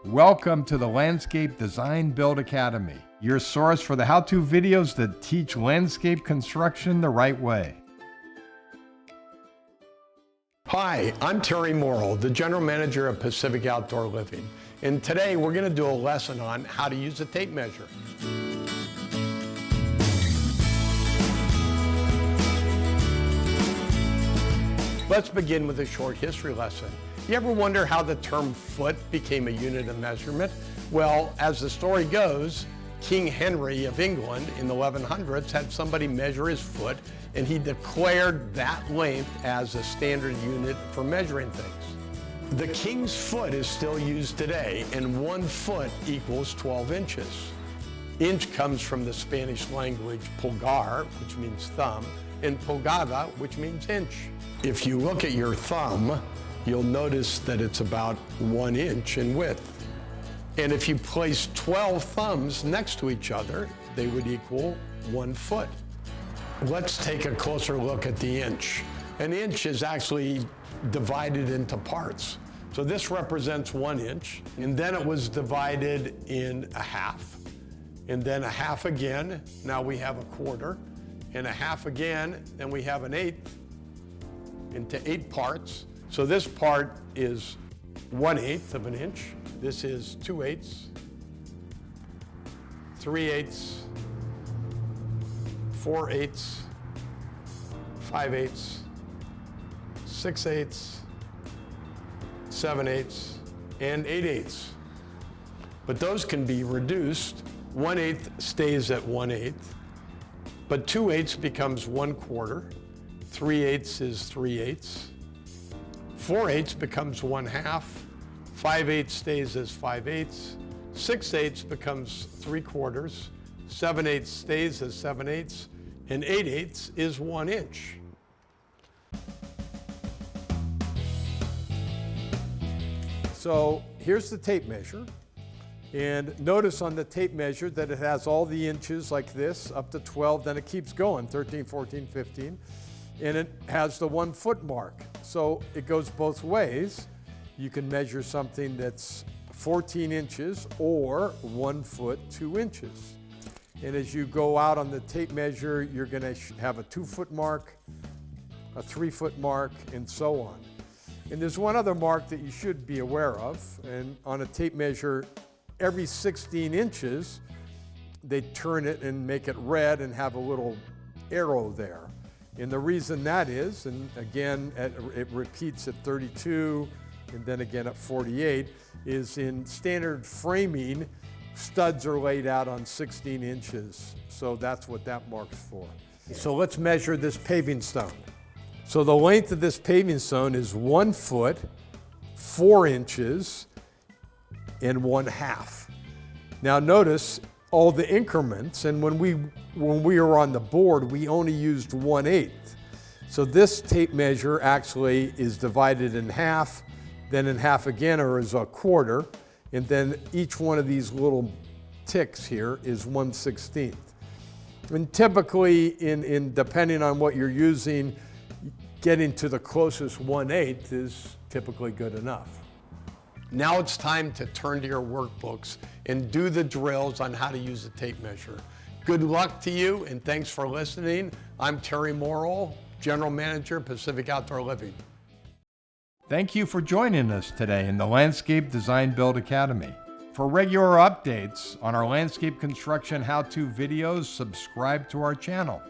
Welcome to the Landscape Design Build Academy, your source for the how-to videos that teach landscape construction the right way. Hi, I'm Terry Morrill, the General Manager of Pacific Outdoor Living, and today we're going to do a lesson on how to use a tape measure. Let's begin with a short history lesson. You ever wonder how the term foot became a unit of measurement? Well, as the story goes, King Henry of England in the 1100s had somebody measure his foot, and he declared that length as a standard unit for measuring things. The king's foot is still used today, and 1 foot equals 12 inches. Inch comes from the Spanish language pulgar, which means thumb, and pulgada, which means inch. If you look at your thumb, you'll notice that it's about 1 inch in width. And if you place 12 thumbs next to each other, they would equal 1 foot. Let's take a closer look at the inch. An inch is actually divided into parts. So this represents 1 inch, and then it was divided in a half, and then a half again. Now we have a quarter, and a half again, then we have an eighth, into 8 parts. So this part is 1/8 of an inch. This is 2/8, 3/8, 4/8, 5/8, 6/8, 7/8, and 8/8. But those can be reduced. 1/8 stays at 1/8, but 2/8 becomes 1/4, 3/8 is 3/8, 4/8 becomes 1/2, 5/8 stays as 5/8, 6/8 becomes 3/4, 7/8 stays as 7/8, and 8/8 is 1 inch. So here's the tape measure, and notice on the tape measure that it has all the inches like this up to 12, then it keeps going 13, 14, 15. And it has the 1 foot mark. So it goes both ways. You can measure something that's 14 inches or 1 foot, 2 inches. And as you go out on the tape measure, you're gonna have a 2 foot mark, a 3 foot mark, and so on. And there's one other mark that you should be aware of. And on a tape measure, every 16 inches, they turn it and make it red and have a little arrow there. And the reason that is, and again, it repeats at 32, and then again at 48, is in standard framing, studs are laid out on 16 inches. So that's what that marks for. So let's measure this paving stone. So the length of this paving stone is 1 foot, 4 inches, and 1/2. Now notice all the increments, and when we were on the board, we only used 1/8. So this tape measure actually is divided in half, then in half again, or is a quarter, and then each one of these little ticks here is 1/16. And typically, in depending on what you're using, getting to the closest 1/8 is typically good enough. Now it's time to turn to your workbooks and do the drills on how to use a tape measure. Good luck to you, and thanks for listening. I'm Terry Morrill, General Manager, Pacific Outdoor Living. Thank you for joining us today in the Landscape Design Build Academy. For regular updates on our landscape construction how-to videos, subscribe to our channel.